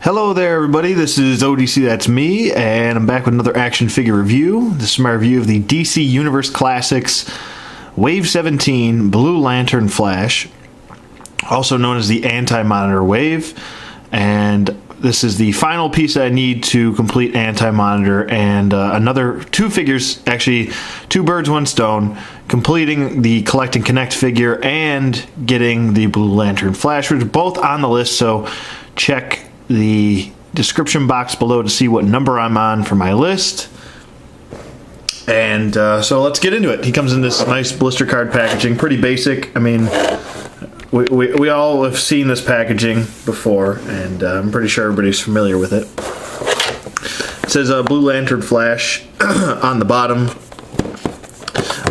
Hello there everybody, this is ODC, that's me, and I'm back with another action figure review. This is my review of the DC Universe Classics Wave 17 Blue Lantern Flash, also known as the Anti-Monitor Wave, and this is the final piece I need to complete Anti-Monitor, and another two figures, actually two birds, one stone, completing the Collect and Connect figure and getting the Blue Lantern Flash, which are both on the list, so check the description box below to see what number I'm on for my list. And so let's get into it. He comes in this nice blister card packaging, pretty basic. I mean, we all have seen this packaging before, and I'm pretty sure everybody's familiar with it. It says Blue Lantern Flash on the bottom.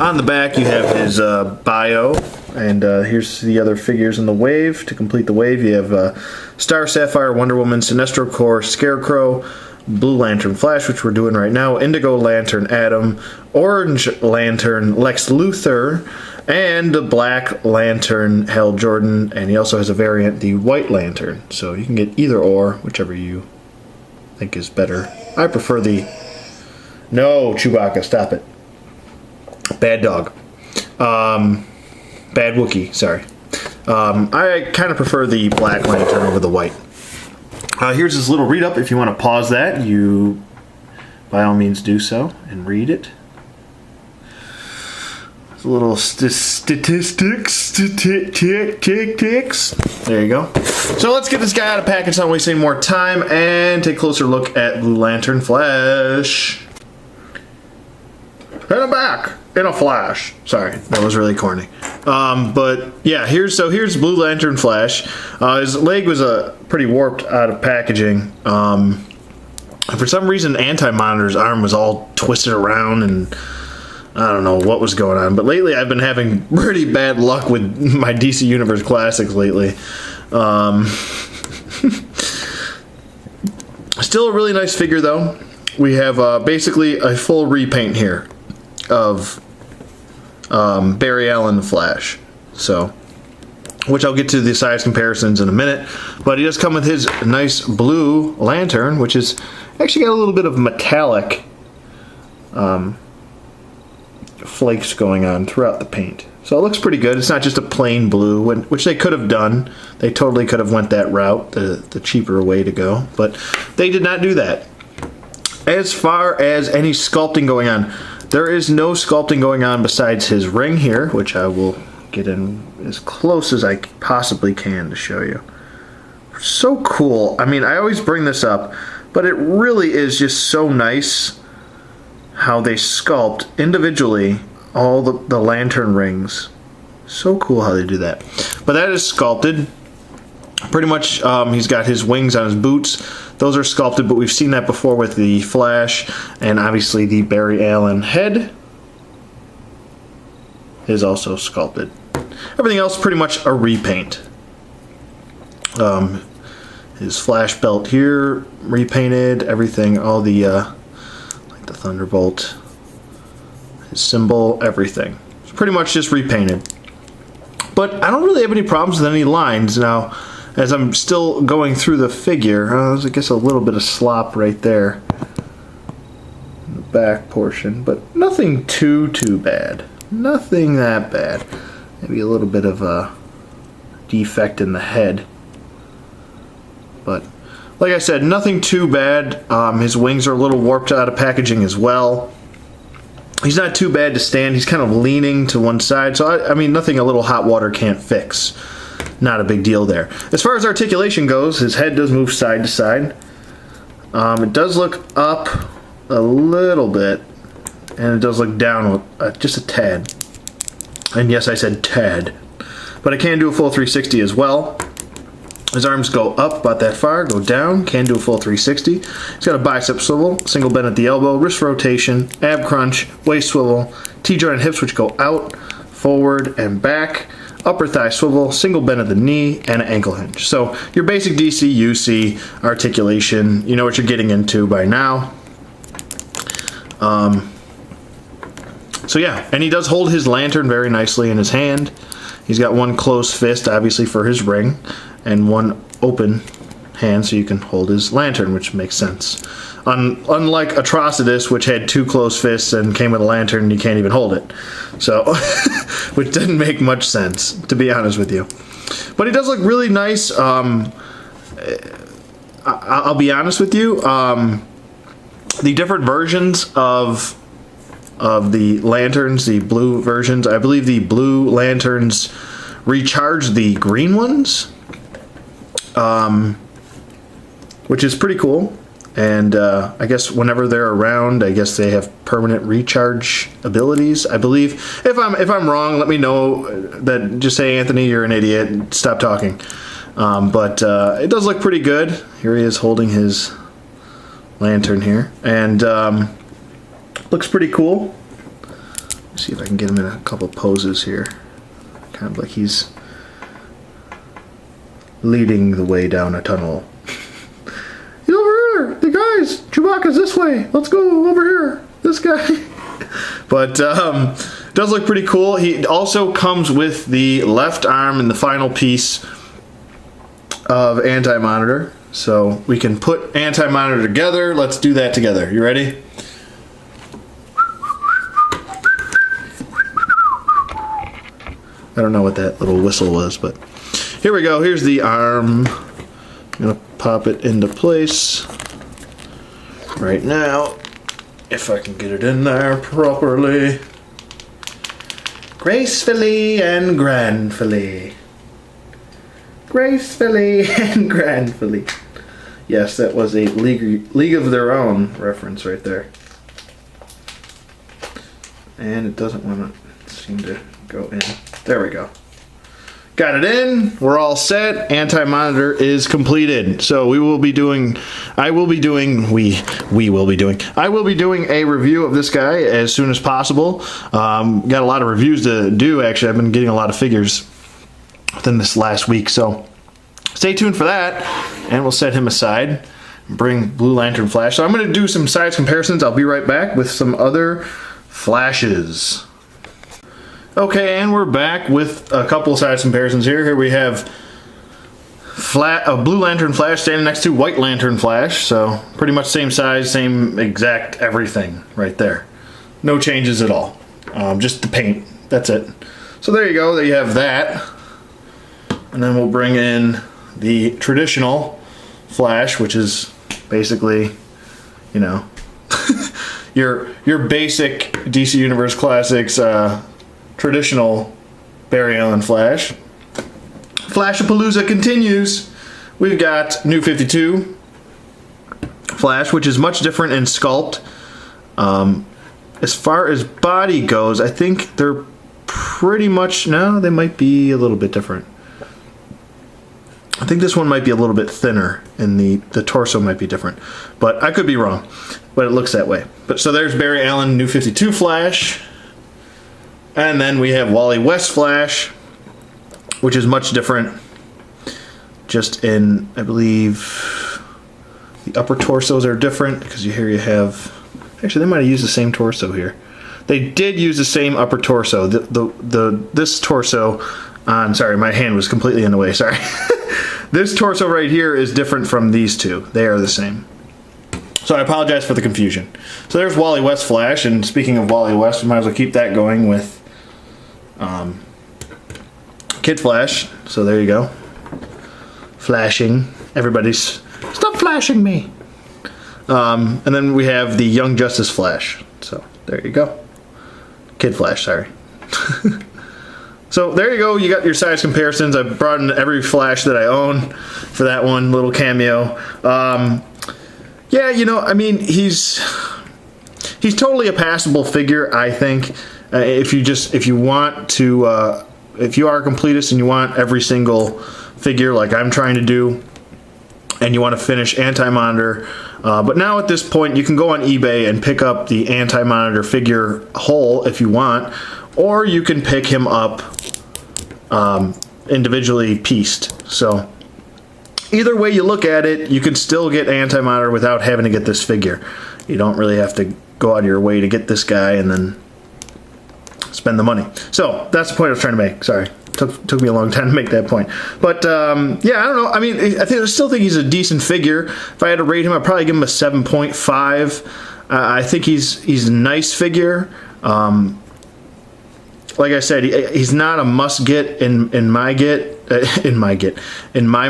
On the back you have his bio, and here's the other figures in the wave. To complete the wave you have Star Sapphire, Wonder Woman, Sinestro Corps, Scarecrow, Blue Lantern Flash, which we're doing right now, Indigo Lantern Atom, Orange Lantern Lex Luthor, and the Black Lantern Hal Jordan, and he also has a variant, the White Lantern. So you can get either or, whichever you think is better. I prefer the... No, Chewbacca, stop it. Bad dog. Bad Wookiee, sorry. I kind of prefer the Black Lantern over the white. Here's this little read-up. If you want to pause that, you by all means do so and read it. It's a little statistics. There you go. So let's get this guy out of package, not wasting any more time, and take a closer look at Blue Lantern Flash. And I'm back in a flash. Sorry, that was really corny. But yeah, here's Blue Lantern Flash. His leg was pretty warped out of packaging. For some reason, Anti-Monitor's arm was all twisted around, and I don't know what was going on. But lately, I've been having pretty bad luck with my DC Universe Classics lately. Still a really nice figure, though. We have basically a full repaint here of Barry Allen Flash, so, which I'll get to the size comparisons in a minute, but he does come with his nice blue lantern, which is actually got a little bit of metallic flakes going on throughout the paint, so it looks pretty good. It's not just a plain blue, which they could have done. They totally could have went that route, the cheaper way to go, but they did not do that. As far as any sculpting going on, there is no sculpting going on besides his ring here, which I will get in as close as I possibly can to show you. So cool. I mean, I always bring this up, but it really is just so nice how they sculpt individually all the lantern rings. So cool how they do that. But that is sculpted. Pretty much, he's got his wings on his boots. Those are sculpted, but we've seen that before with the Flash, and obviously the Barry Allen head is also sculpted. Everything else pretty much a repaint. His Flash belt here repainted. Everything, all the like the Thunderbolt, his symbol, everything. It's pretty much just repainted. But I don't really have any problems with any lines now. As I'm still going through the figure, there's, I guess, a little bit of slop right there in the back portion, but nothing too bad. Nothing that bad. Maybe a little bit of a defect in the head, but like I said, nothing too bad. His wings are a little warped out of packaging as well. He's not too bad to stand. He's kind of leaning to one side, so I mean, nothing a little hot water can't fix. Not a big deal there. As far as articulation goes, his head does move side to side. It does look up a little bit, and it does look down just a tad. And yes, I said tad. But I can do a full 360 as well. His arms go up about that far, go down, can do a full 360. He's got a bicep swivel, single bend at the elbow, wrist rotation, ab crunch, waist swivel, T-joint and hips which go out, forward, and back. Upper thigh swivel, single bend at the knee, and an ankle hinge. So your basic DCUC articulation, you know what you're getting into by now. So yeah, and he does hold his lantern very nicely in his hand. He's got one closed fist, obviously, for his ring, and one open hand so you can hold his lantern, which makes sense. Unlike Atrocitus, which had 2 closed fists and came with a lantern and you can't even hold it. So, which didn't make much sense, to be honest with you. But he does look really nice. I'll be honest with you. The different versions of the lanterns, the blue versions, I believe the blue lanterns recharge the green ones, which is pretty cool. And I guess whenever they're around, I guess they have permanent recharge abilities, I believe. If I'm wrong, let me know. That just say, Anthony, you're an idiot, and stop talking. But it does look pretty good. Here he is holding his lantern here, and looks pretty cool. Let's see if I can get him in a couple poses here. Kind of like he's leading the way down a tunnel. He's over here! The guys! Chewbacca's this way! Let's go over here! This guy! But, does look pretty cool. He also comes with the left arm and the final piece of Anti-Monitor. So we can put Anti-Monitor together. Let's do that together. You ready? I don't know what that little whistle was, but here we go. Here's the arm. I'm gonna pop it into place right now, if I can get it in there properly, gracefully and grandfully. Gracefully and grandfully. Yes, that was a League of Their Own reference right there. And it doesn't want to seem to go in. There we go. Got it in. We're all set. Anti-Monitor is completed. So I will be doing a review of this guy as soon as possible. Got a lot of reviews to do, actually. I've been getting a lot of figures within this last week. So stay tuned for that. And we'll set him aside and bring Blue Lantern Flash. So I'm going to do some size comparisons. I'll be right back with some other flashes. Okay, and we're back with a couple of size comparisons here. Here we have a Blue Lantern Flash standing next to White Lantern Flash. So pretty much same size, same exact everything right there. No changes at all. Just the paint. That's it. So there you go. There you have that. And then we'll bring in the traditional Flash, which is basically, you know, your basic DC Universe Classics traditional Barry Allen Flash. Flashapalooza continues. We've got New 52 Flash, which is much different in sculpt. As far as body goes, I think they're pretty much, no, they might be a little bit different. I think this one might be a little bit thinner, and the torso might be different, but I could be wrong. But it looks that way. But so there's Barry Allen New 52 Flash, and then we have Wally West Flash, which is much different. Just in, I believe, the upper torsos are different because here you have. Actually, they might have used the same torso here. They did use the same upper torso. This torso on. Sorry, my hand was completely in the way. Sorry. This torso right here is different from these two. They are the same. So I apologize for the confusion. So there's Wally West Flash, and speaking of Wally West, we might as well keep that going with Kid Flash. So there you go. Flashing. Everybody's stop flashing me. And then we have the Young Justice Flash. So there you go. Kid Flash, sorry. So there you go. You got your size comparisons. I brought in every Flash that I own for that one little cameo. Yeah, you know, I mean, he's totally a passable figure, I think. If you want to, if you are a completist and you want every single figure like I'm trying to do, and you want to finish Anti-Monitor, but now at this point you can go on eBay and pick up the Anti-Monitor figure whole if you want, or you can pick him up individually pieced. So either way you look at it, you can still get Anti-Monitor without having to get this figure. You don't really have to go out of your way to get this guy and then spend the money. So that's the point I was trying to make. Sorry. Took me a long time to make that point. But, yeah, I don't know. I mean, I still think he's a decent figure. If I had to rate him, I'd probably give him a 7.5. I think he's a nice figure. Like I said, he's not a must-get in my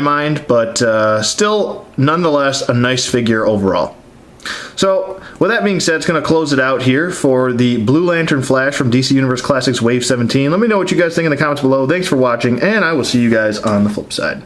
mind, but still, nonetheless, a nice figure overall. So, with that being said, it's going to close it out here for the Blue Lantern Flash from DC Universe Classics Wave 17. Let me know what you guys think in the comments below. Thanks for watching, and I will see you guys on the flip side.